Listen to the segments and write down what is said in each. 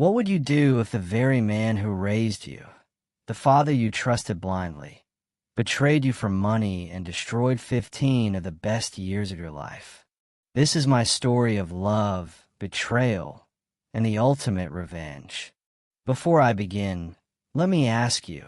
What would you do if the very man who raised you, the father you trusted blindly, betrayed you for money and destroyed 15 of the best years of your life? This is my story of love, betrayal, and the ultimate revenge. Before I begin, let me ask you,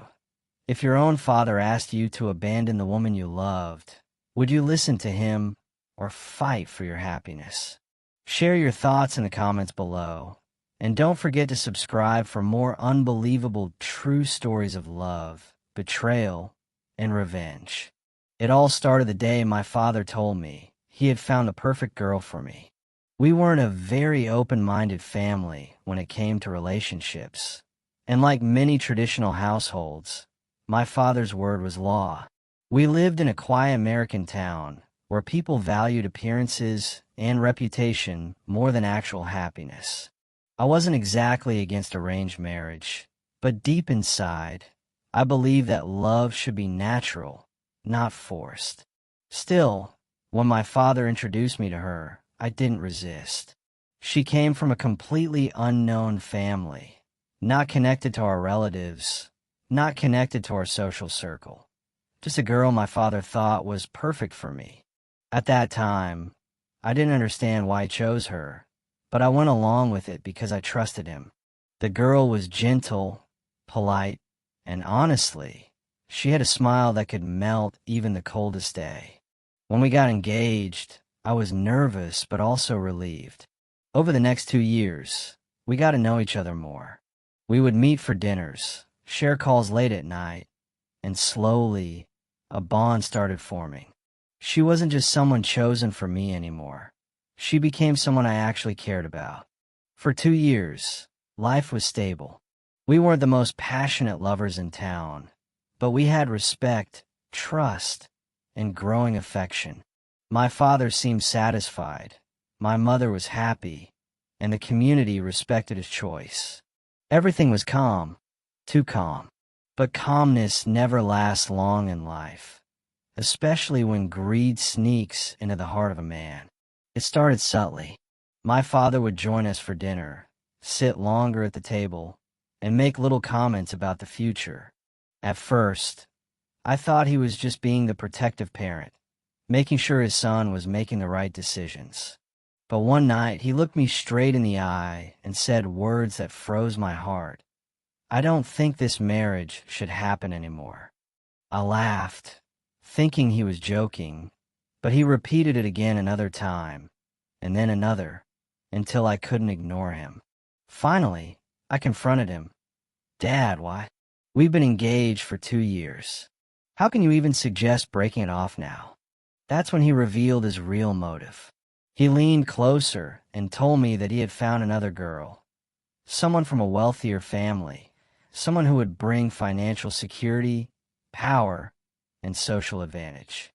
if your own father asked you to abandon the woman you loved, would you listen to him or fight for your happiness? Share your thoughts in the comments below, and don't forget to subscribe for more unbelievable true stories of love, betrayal, and revenge. It all started the day my father told me he had found the perfect girl for me. We weren't a very open-minded family when it came to relationships, and like many traditional households, my father's word was law. We lived in a quiet American town where people valued appearances and reputation more than actual happiness. I wasn't exactly against arranged marriage, but deep inside, I believed that love should be natural, not forced. Still, when my father introduced me to her, I didn't resist. She came from a completely unknown family, not connected to our relatives, not connected to our social circle. Just a girl my father thought was perfect for me. At that time, I didn't understand why he chose her, but I went along with it because I trusted him. The girl was gentle, polite, and honestly, she had a smile that could melt even the coldest day. When we got engaged, I was nervous but also relieved. Over the next 2 years, we got to know each other more. We would meet for dinners, share calls late at night, and slowly, a bond started forming. She wasn't just someone chosen for me anymore. She became someone I actually cared about. For 2 years, life was stable. We weren't the most passionate lovers in town, but we had respect, trust, and growing affection. My father seemed satisfied, my mother was happy, and the community respected his choice. Everything was calm, too calm. But calmness never lasts long in life, especially when greed sneaks into the heart of a man. It started subtly. My father would join us for dinner, sit longer at the table, and make little comments about the future. At first, I thought he was just being the protective parent, making sure his son was making the right decisions. But one night, he looked me straight in the eye and said words that froze my heart. "I don't think this marriage should happen anymore." I laughed, thinking he was joking, but he repeated it again another time, and then another, until I couldn't ignore him. Finally, I confronted him. "Dad, why? We've been engaged for 2 years. How can you even suggest breaking it off now?" That's when he revealed his real motive. He leaned closer and told me that he had found another girl, someone from a wealthier family, someone who would bring financial security, power, and social advantage.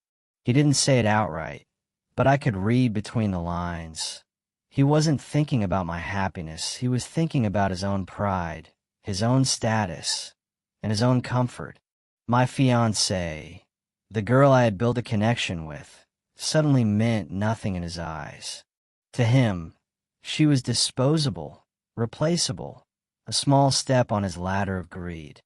He didn't say it outright, but I could read between the lines. He wasn't thinking about my happiness, he was thinking about his own pride, his own status, and his own comfort. My fiancée, the girl I had built a connection with, suddenly meant nothing in his eyes. To him, she was disposable, replaceable, a small step on his ladder of greed.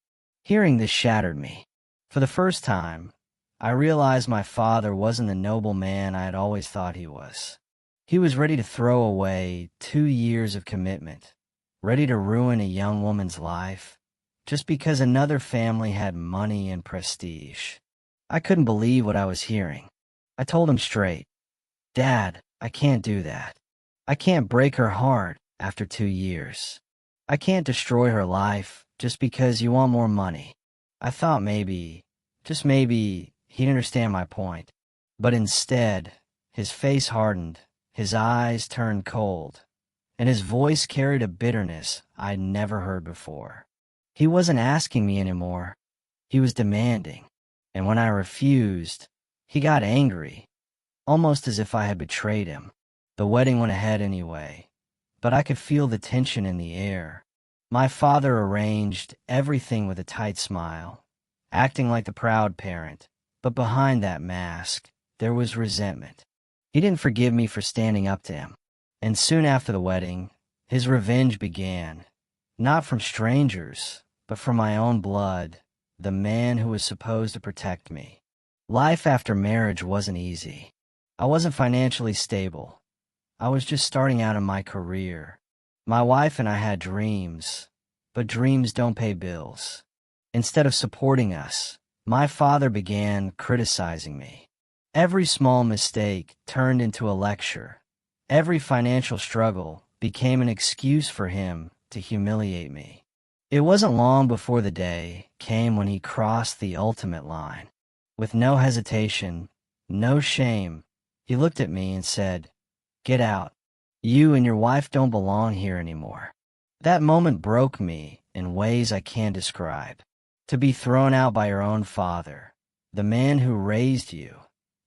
Hearing this shattered me. For the first time, I realized my father wasn't the noble man I had always thought he was. He was ready to throw away 2 years of commitment, ready to ruin a young woman's life, just because another family had money and prestige. I couldn't believe what I was hearing. I told him straight, "Dad, I can't do that. I can't break her heart after 2 years. I can't destroy her life just because you want more money." I thought maybe, just maybe, he'd understand my point. But instead, his face hardened, his eyes turned cold, and his voice carried a bitterness I'd never heard before. He wasn't asking me anymore. He was demanding. And when I refused, he got angry, almost as if I had betrayed him. The wedding went ahead anyway, but I could feel the tension in the air. My father arranged everything with a tight smile, acting like the proud parent, but behind that mask, there was resentment. He didn't forgive me for standing up to him, and soon after the wedding, his revenge began. Not from strangers, but from my own blood, the man who was supposed to protect me. Life after marriage wasn't easy. I wasn't financially stable. I was just starting out in my career. My wife and I had dreams, but dreams don't pay bills. Instead of supporting us, my father began criticizing me. Every small mistake turned into a lecture. Every financial struggle became an excuse for him to humiliate me. It wasn't long before the day came when he crossed the ultimate line. With no hesitation, no shame, he looked at me and said, "Get out. You and your wife don't belong here anymore." That moment broke me in ways I can't describe. To be thrown out by your own father, the man who raised you,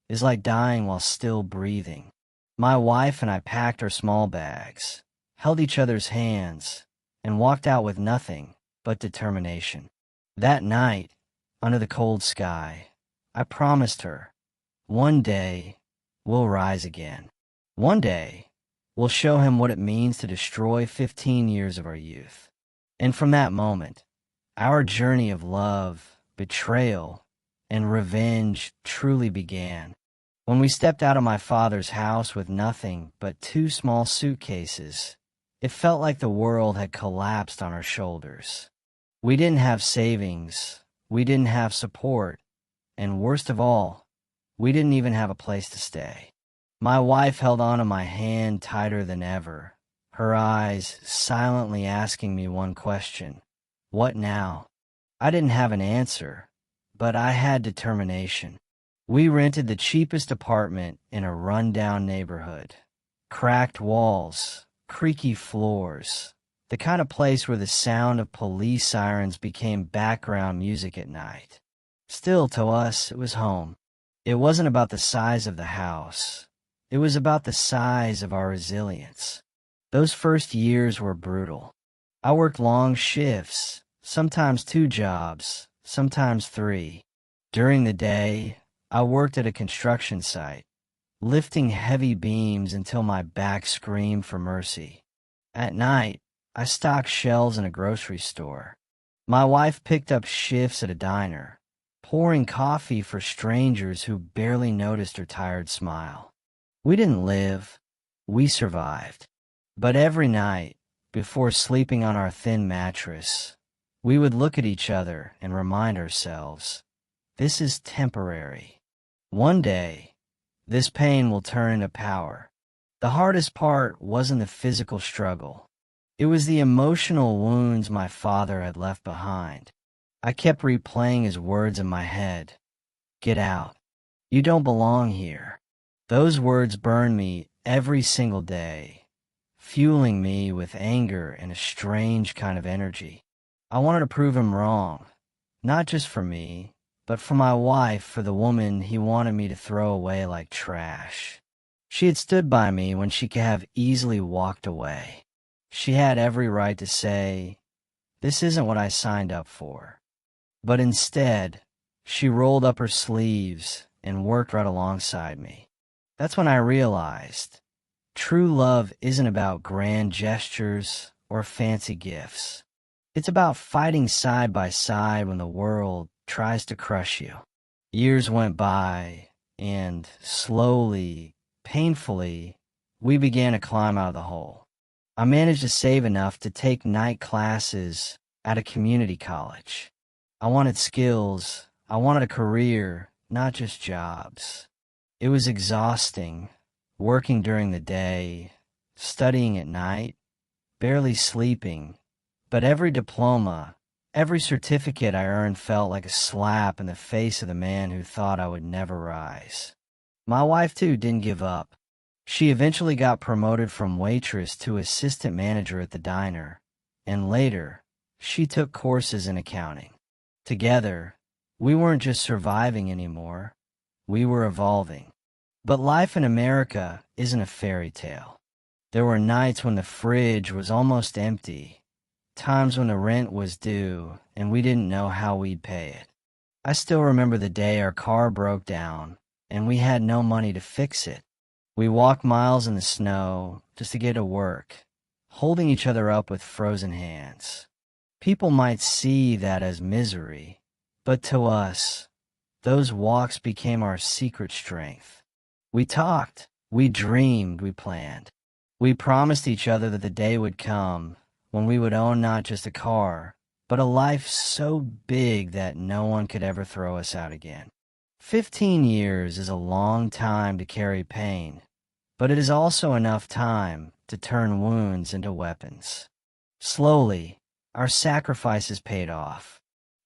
is like dying while still breathing. My wife and I packed our small bags, held each other's hands, and walked out with nothing but determination. That night, under the cold sky, I promised her, one day, we'll rise again. One day, we'll show him what it means to destroy 15 years of our youth. And from that moment, our journey of love, betrayal, and revenge truly began. When we stepped out of my father's house with nothing but 2 small suitcases, it felt like the world had collapsed on our shoulders. We didn't have savings, we didn't have support, and worst of all, we didn't even have a place to stay. My wife held onto my hand tighter than ever, her eyes silently asking me one question: what now? I didn't have an answer, but I had determination. We rented the cheapest apartment in a rundown neighborhood. Cracked walls, creaky floors, the kind of place where the sound of police sirens became background music at night. Still, to us, it was home. It wasn't about the size of the house. It was about the size of our resilience. Those first years were brutal. I worked long shifts, sometimes 2 jobs, sometimes 3. During the day, I worked at a construction site, lifting heavy beams until my back screamed for mercy. At night, I stocked shelves in a grocery store. My wife picked up shifts at a diner, pouring coffee for strangers who barely noticed her tired smile. We didn't live, we survived. But every night, before sleeping on our thin mattress, we would look at each other and remind ourselves, this is temporary. One day, this pain will turn into power. The hardest part wasn't the physical struggle. It was the emotional wounds my father had left behind. I kept replaying his words in my head. Get out. You don't belong here. Those words burned me every single day, fueling me with anger and a strange kind of energy. I wanted to prove him wrong, not just for me, but for my wife, for the woman he wanted me to throw away like trash. She had stood by me when she could have easily walked away. She had every right to say, "This isn't what I signed up for." But instead, she rolled up her sleeves and worked right alongside me. That's when I realized, true love isn't about grand gestures or fancy gifts. It's about fighting side by side when the world tries to crush you. Years went by, and slowly, painfully, we began to climb out of the hole. I managed to save enough to take night classes at a community college. I wanted skills, I wanted a career, not just jobs. It was exhausting, working during the day, studying at night, barely sleeping, but every diploma, every certificate I earned felt like a slap in the face of the man who thought I would never rise. My wife, too, didn't give up. She eventually got promoted from waitress to assistant manager at the diner, and later, she took courses in accounting. Together, we weren't just surviving anymore, we were evolving. But life in America isn't a fairy tale. There were nights when the fridge was almost empty, times when the rent was due and we didn't know how we'd pay it. I still remember the day our car broke down and we had no money to fix it. We walked miles in the snow just to get to work, holding each other up with frozen hands. People might see that as misery, but to us, those walks became our secret strength. We talked, we dreamed, we planned. We promised each other that the day would come when we would own not just a car, but a life so big that no one could ever throw us out again. 15 years is a long time to carry pain, but it is also enough time to turn wounds into weapons. Slowly, our sacrifices paid off.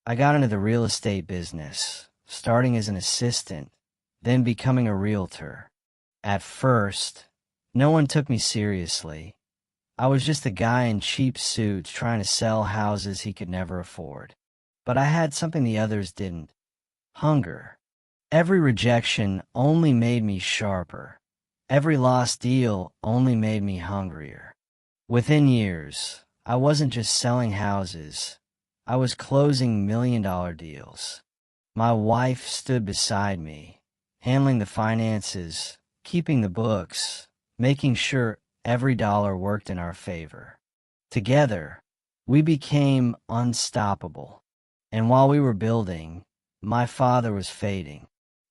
I got into the real estate business, starting as an assistant, then becoming a realtor. At first, no one took me seriously. I was just a guy in cheap suits trying to sell houses he could never afford. But I had something the others didn't: hunger. Every rejection only made me sharper. Every lost deal only made me hungrier. Within years, I wasn't just selling houses. I was closing million-dollar deals. My wife stood beside me, handling the finances, keeping the books, making sure every dollar worked in our favor. Together, we became unstoppable. And while we were building, my father was fading.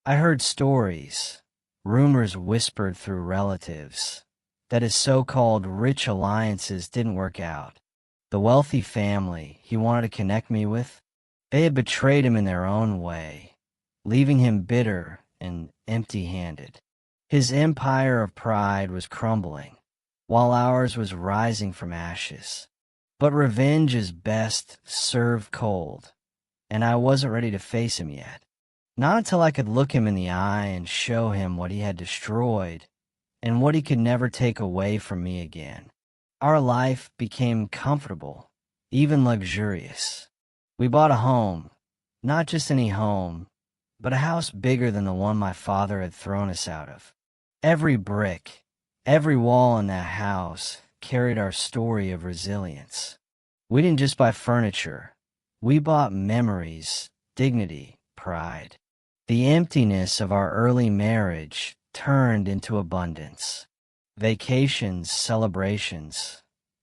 I heard stories, rumors whispered through relatives, that his so-called rich alliances didn't work out. The wealthy family he wanted to connect me with, they had betrayed him in their own way, leaving him bitter and empty-handed. His empire of pride was crumbling, while ours was rising from ashes. But revenge is best served cold, and I wasn't ready to face him yet. Not until I could look him in the eye and show him what he had destroyed and what he could never take away from me again. Our life became comfortable, even luxurious. We bought a home, not just any home, but a house bigger than the one my father had thrown us out of. Every brick, every wall in that house carried our story of resilience. We didn't just buy furniture. We bought memories, dignity, pride. The emptiness of our early marriage turned into abundance. Vacations, celebrations,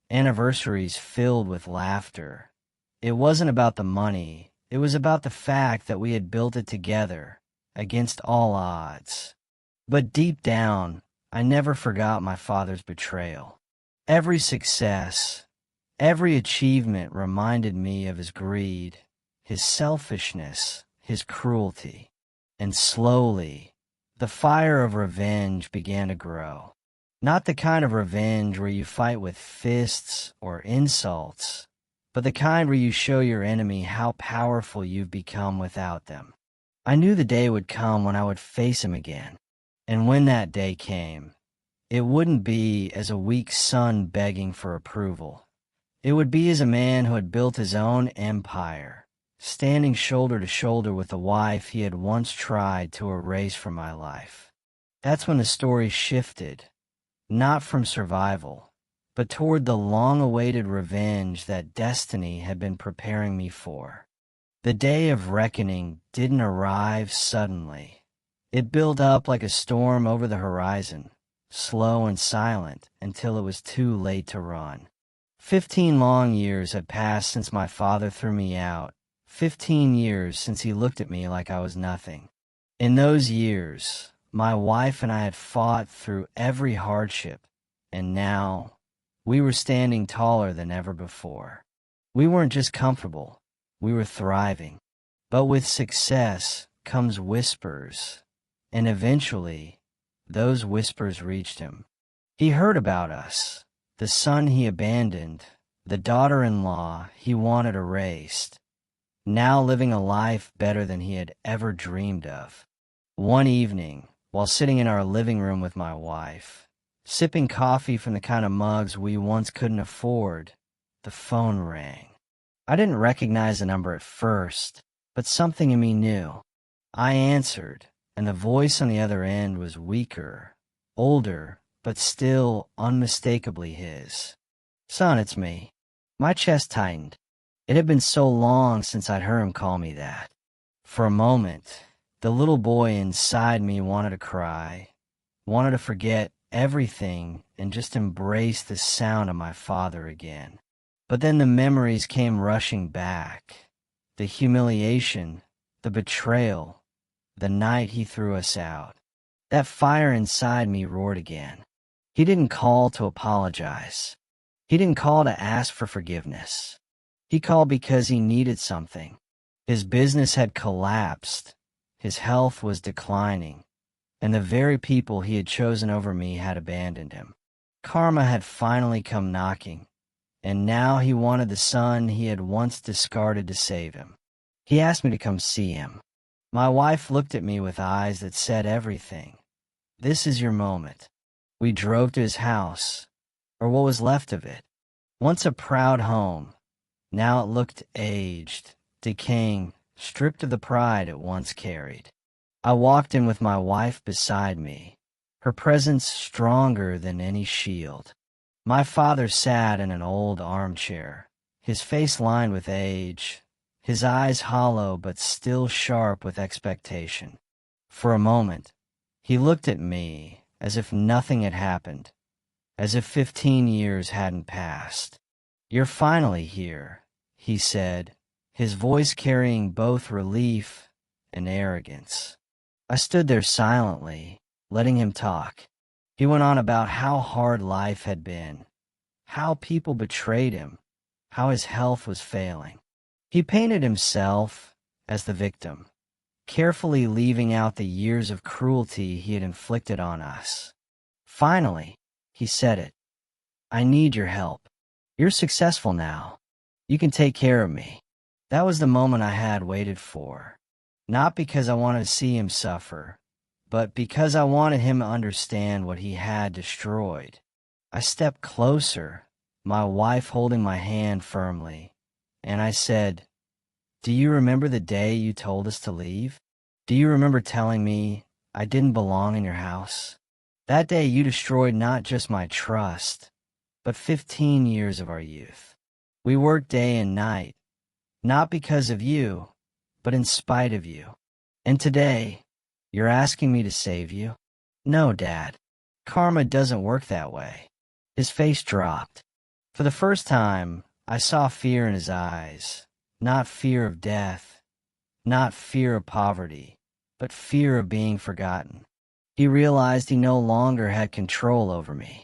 anniversaries filled with laughter. It wasn't about the money. It was about the fact that we had built it together, against all odds. But deep down, I never forgot my father's betrayal. Every success, every achievement reminded me of his greed, his selfishness, his cruelty. And slowly, the fire of revenge began to grow. Not the kind of revenge where you fight with fists or insults, but the kind where you show your enemy how powerful you've become without them. I knew the day would come when I would face him again. And when that day came, it wouldn't be as a weak son begging for approval. It would be as a man who had built his own empire, standing shoulder to shoulder with the wife he had once tried to erase from my life. That's when the story shifted, not from survival, but toward the long-awaited revenge that destiny had been preparing me for. The day of reckoning didn't arrive suddenly. It built up like a storm over the horizon, slow and silent until it was too late to run. 15 long years had passed since my father threw me out. 15 years since he looked at me like I was nothing. In those years, my wife and I had fought through every hardship, and now we were standing taller than ever before. We weren't just comfortable, we were thriving. But with success comes whispers, and eventually, those whispers reached him. He heard about us, the son he abandoned, the daughter-in-law he wanted erased, now living a life better than he had ever dreamed of. One evening, while sitting in our living room with my wife, sipping coffee from the kind of mugs we once couldn't afford, the phone rang. I didn't recognize the number at first, but something in me knew. I answered, and the voice on the other end was weaker, older, but still unmistakably his. "Son, it's me." My chest tightened. It had been so long since I'd heard him call me that. For a moment, the little boy inside me wanted to cry, wanted to forget everything and just embrace the sound of my father again. But then the memories came rushing back. The humiliation, the betrayal, the night he threw us out. That fire inside me roared again. He didn't call to apologize. He didn't call to ask for forgiveness. He called because he needed something. His business had collapsed. His health was declining. And the very people he had chosen over me had abandoned him. Karma had finally come knocking, and now he wanted the son he had once discarded to save him. He asked me to come see him. My wife looked at me with eyes that said everything. This is your moment. We drove to his house, or what was left of it. Once a proud home, now it looked aged, decaying, stripped of the pride it once carried. I walked in with my wife beside me, her presence stronger than any shield. My father sat in an old armchair, his face lined with age, his eyes hollow but still sharp with expectation. For a moment, he looked at me as if nothing had happened, as if 15 years hadn't passed. "You're finally here," he said, his voice carrying both relief and arrogance. I stood there silently, letting him talk. He went on about how hard life had been, how people betrayed him, how his health was failing. He painted himself as the victim, carefully leaving out the years of cruelty he had inflicted on us. Finally, he said it. "I need your help. You're successful now. You can take care of me." That was the moment I had waited for. Not because I wanted to see him suffer, but because I wanted him to understand what he had destroyed. I stepped closer, my wife holding my hand firmly, and I said, "Do you remember the day you told us to leave? Do you remember telling me I didn't belong in your house? That day you destroyed not just my trust, but 15 years of our youth. We worked day and night, not because of you, but in spite of you. And today, you're asking me to save you? No, Dad. Karma doesn't work that way." His face dropped. For the first time, I saw fear in his eyes. Not fear of death, not fear of poverty, but fear of being forgotten. He realized he no longer had control over me.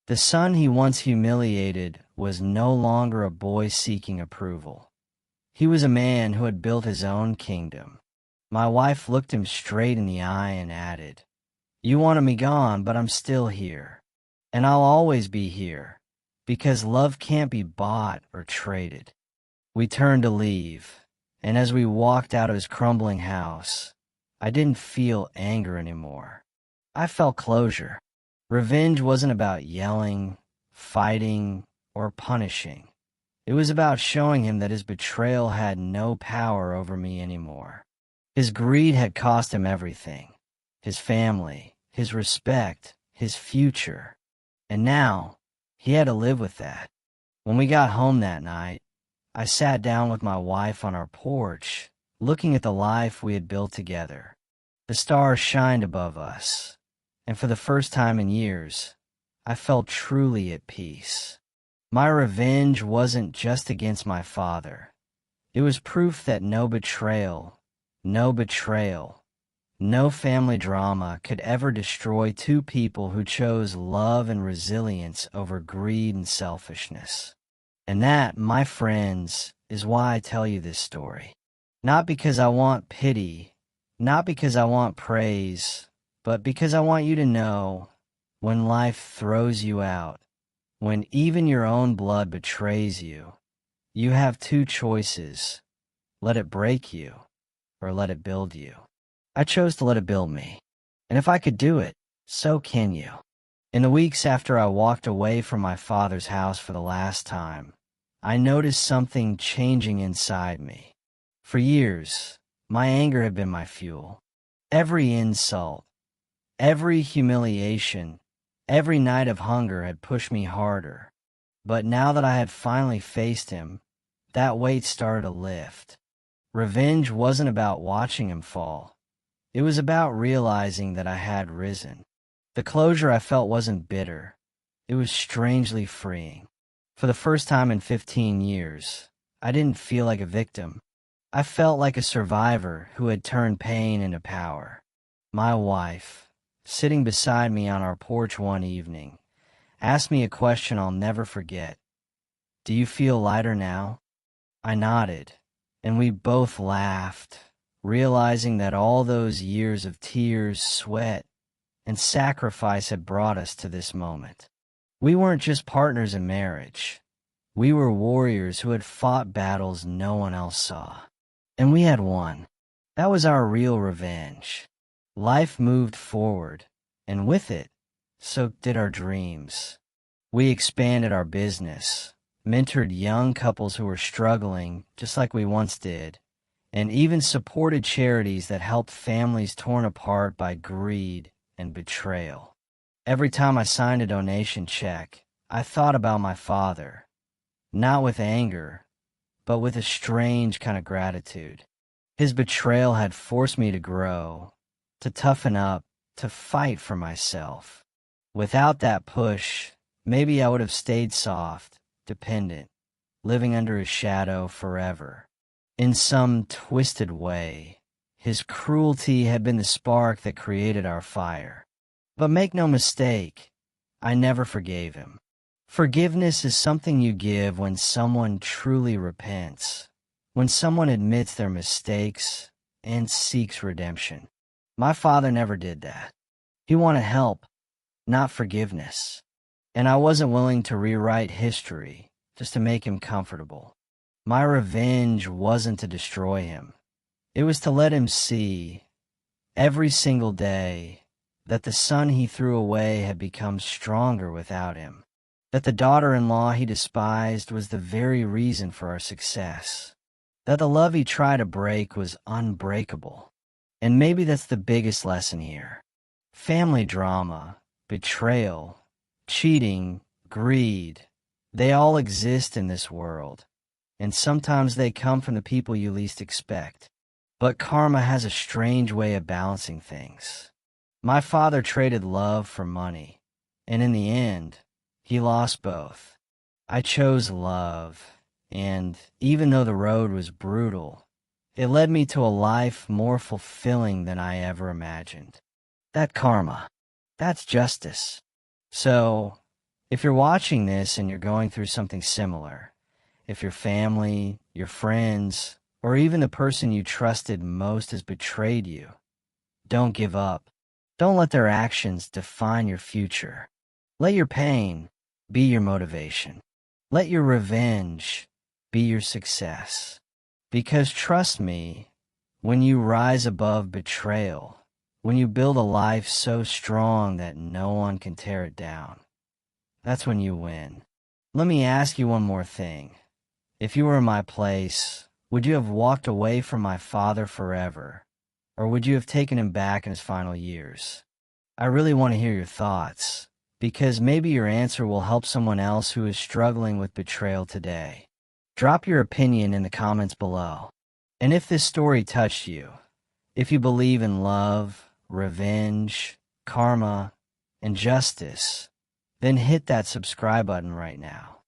The son he once humiliated was no longer a boy seeking approval. He was a man who had built his own kingdom. My wife looked him straight in the eye and added, "You wanted me gone, but I'm still here. And I'll always be here, because love can't be bought or traded." We turned to leave, and as we walked out of his crumbling house, I didn't feel anger anymore. I felt closure. Revenge wasn't about yelling, fighting, or punishing. It was about showing him that his betrayal had no power over me anymore. His greed had cost him everything, his family, his respect, his future. And now, he had to live with that. When we got home that night, I sat down with my wife on our porch, looking at the life we had built together. The stars shined above us, and for the first time in years, I felt truly at peace. My revenge wasn't just against my father. It was proof that no betrayal, no family drama could ever destroy two people who chose love and resilience over greed and selfishness. And that, my friends, is why I tell you this story. Not because I want pity, not because I want praise, but because I want you to know, when life throws you out, when even your own blood betrays you, you have two choices. Let it break you, or let it build you. I chose to let it build me. And if I could do it, so can you. In the weeks after I walked away from my father's house for the last time, I noticed something changing inside me. For years, my anger had been my fuel. Every insult, every humiliation, every night of hunger had pushed me harder. But now that I had finally faced him, that weight started to lift. Revenge wasn't about watching him fall. It was about realizing that I had risen. The closure I felt wasn't bitter. It was strangely freeing. For the first time in 15 years, I didn't feel like a victim. I felt like a survivor who had turned pain into power. My wife, sitting beside me on our porch one evening, asked me a question I'll never forget. "Do you feel lighter now?" I nodded, and we both laughed, realizing that all those years of tears, sweat, and sacrifice had brought us to this moment. We weren't just partners in marriage. We were warriors who had fought battles no one else saw. And we had won. That was our real revenge. Life moved forward, and with it, so did our dreams. We expanded our business, mentored young couples who were struggling, just like we once did, and even supported charities that helped families torn apart by greed and betrayal. Every time I signed a donation check, I thought about my father, not with anger, but with a strange kind of gratitude. His betrayal had forced me to grow, to toughen up, to fight for myself. Without that push, maybe I would have stayed soft, dependent, living under his shadow forever. In some twisted way, his cruelty had been the spark that created our fire. But make no mistake, I never forgave him. Forgiveness is something you give when someone truly repents, when someone admits their mistakes and seeks redemption. My father never did that. He wanted help, not forgiveness. And I wasn't willing to rewrite history just to make him comfortable. My revenge wasn't to destroy him. It was to let him see, every single day, that the son he threw away had become stronger without him, that the daughter-in-law he despised was the very reason for our success, that the love he tried to break was unbreakable. And maybe that's the biggest lesson here. Family drama, betrayal, cheating, greed, they all exist in this world, and sometimes they come from the people you least expect. But karma has a strange way of balancing things. My father traded love for money, and in the end, he lost both. I chose love, and even though the road was brutal, it led me to a life more fulfilling than I ever imagined. That karma, that's justice. So, if you're watching this and you're going through something similar, if your family, your friends, or even the person you trusted most has betrayed you, don't give up. Don't let their actions define your future. Let your pain be your motivation. Let your revenge be your success. Because trust me, when you rise above betrayal, when you build a life so strong that no one can tear it down, that's when you win. Let me ask you one more thing. If you were in my place, would you have walked away from my father forever? Or would you have taken him back in his final years? I really want to hear your thoughts, because maybe your answer will help someone else who is struggling with betrayal today. Drop your opinion in the comments below. And if this story touched you, if you believe in love, revenge, karma, and justice, then hit that subscribe button right now.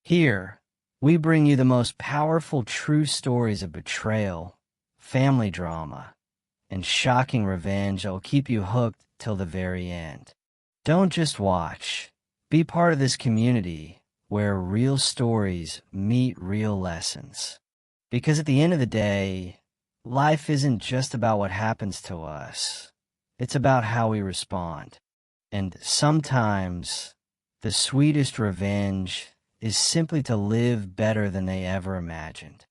Here, we bring you the most powerful true stories of betrayal, family drama, and shocking revenge that will keep you hooked till the very end. Don't just watch. Be part of this community where real stories meet real lessons. Because at the end of the day, life isn't just about what happens to us. It's about how we respond. And sometimes, the sweetest revenge is simply to live better than they ever imagined.